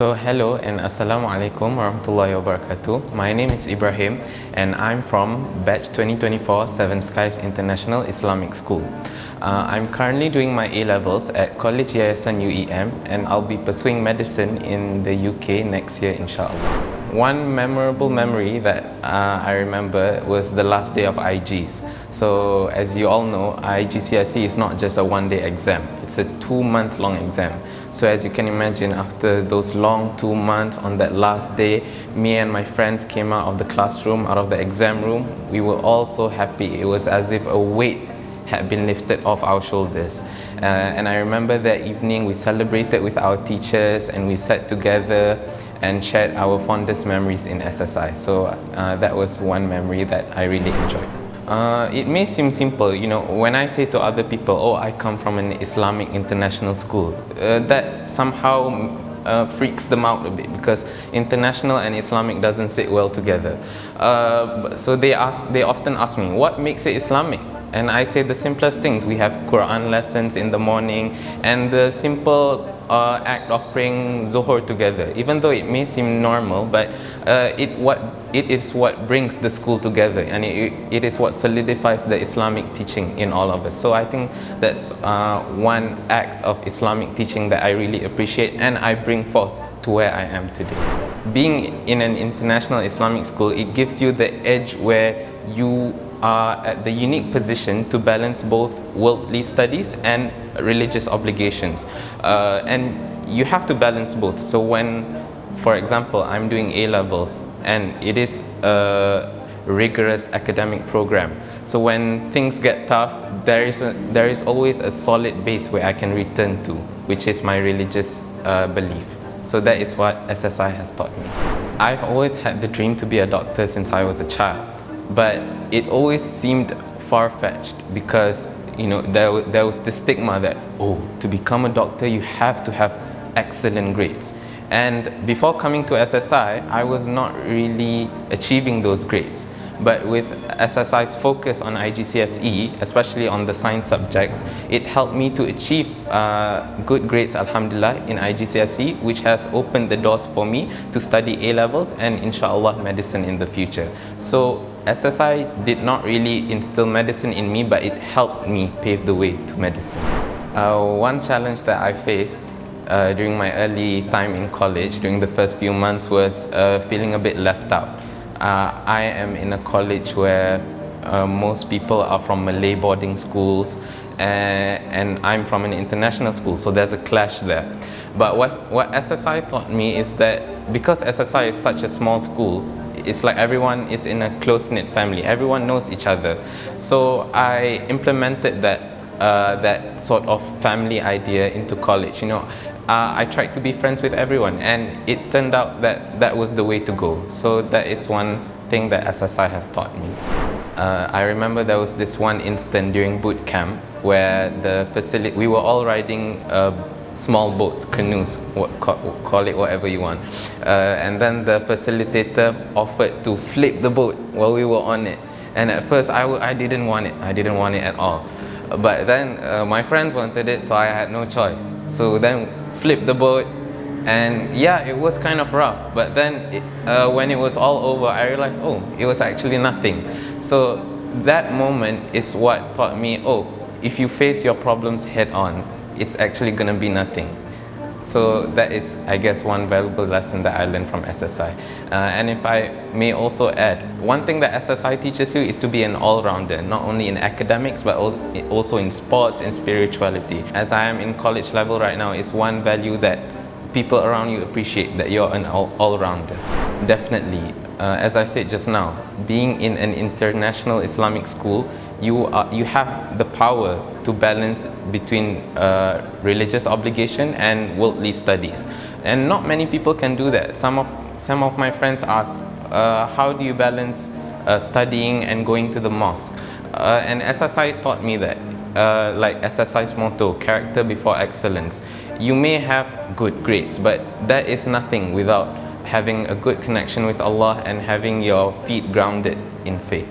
So hello and assalamu alaikum warahmatullahi wabarakatuh. My name is Ibrahim and I'm from batch 2024 Seven Skies International Islamic School. I'm currently doing my A-levels at College Yayasan UEM and I'll be pursuing medicine in the UK next year inshallah. One memorable memory that I remember was the last day of IGs. So as you all know, IGCSE is not just a one-day exam, it's a 2-month long exam. So as you can imagine, after those long 2 months, on that last day, me and my friends came out of the classroom, out of the exam room. We were all so happy. It was as if a weight had been lifted off our shoulders. And I remember that evening we celebrated with our teachers and we sat together and shared our fondest memories in SSI. So that was one memory that I really enjoyed. It may seem simple, you know, when I say to other people, oh, I come from an Islamic international school, that somehow freaks them out a bit because international and Islamic doesn't sit well together. So they often ask me, what makes it Islamic? And I say the simplest things. We have Quran lessons in the morning and the simple act of praying Zuhur together. Even though it may seem normal, but it is what brings the school together, and it is what solidifies the Islamic teaching in all of us. So I think that's one act of Islamic teaching that I really appreciate and I bring forth to where I am today. Being in an international Islamic school, it gives you the edge where you are at the unique position to balance both worldly studies and religious obligations. And you have to balance both. So when, for example, I'm doing A-levels and it is a rigorous academic program. So when things get tough, there is always a solid base where I can return to, which is my religious belief. So that is what SSI has taught me. I've always had the dream to be a doctor since I was a child. But it always seemed far-fetched because, you know, there was the stigma that, oh, to become a doctor you have to have excellent grades. And before coming to SSI, I was not really achieving those grades. But with SSI's focus on IGCSE, especially on the science subjects, it helped me to achieve good grades, alhamdulillah, in IGCSE, which has opened the doors for me to study A-levels and inshallah medicine in the future. So SSI did not really instill medicine in me, but it helped me pave the way to medicine. One challenge that I faced during my early time in college, during the first few months, was feeling a bit left out. I am in a college where most people are from Malay boarding schools and I'm from an international school, so there's a clash there. But what SSI taught me is that because SSI is such a small school, it's like everyone is in a close-knit family. Everyone knows each other. So I implemented that sort of family idea into college. You know, I tried to be friends with everyone, and it turned out that that was the way to go. So that is one thing that SSI has taught me. I remember there was this one instant during boot camp where we were all riding small boats, canoes, call it whatever you want. And then the facilitator offered to flip the boat while we were on it. And at first I didn't want it. I didn't want it at all. But then my friends wanted it, so I had no choice. So then flipped the boat, and yeah, it was kind of rough. But then when it was all over, I realized, oh, it was actually nothing. So that moment is what taught me, oh, if you face your problems head on, it's actually going to be nothing. So that is, I guess, one valuable lesson that I learned from SSI. And if I may also add, one thing that SSI teaches you is to be an all-rounder, not only in academics, but also in sports and spirituality. As I am in college level right now, it's one value that people around you appreciate, that you're an all-rounder. Definitely, as I said just now, being in an international Islamic school, you have the power to balance between religious obligation and worldly studies, and not many people can do that. Some of my friends ask, how do you balance studying and going to the mosque? And SSI taught me that, like SSI's motto, character before excellence. You may have good grades, but that is nothing without having a good connection with Allah and having your feet grounded in faith.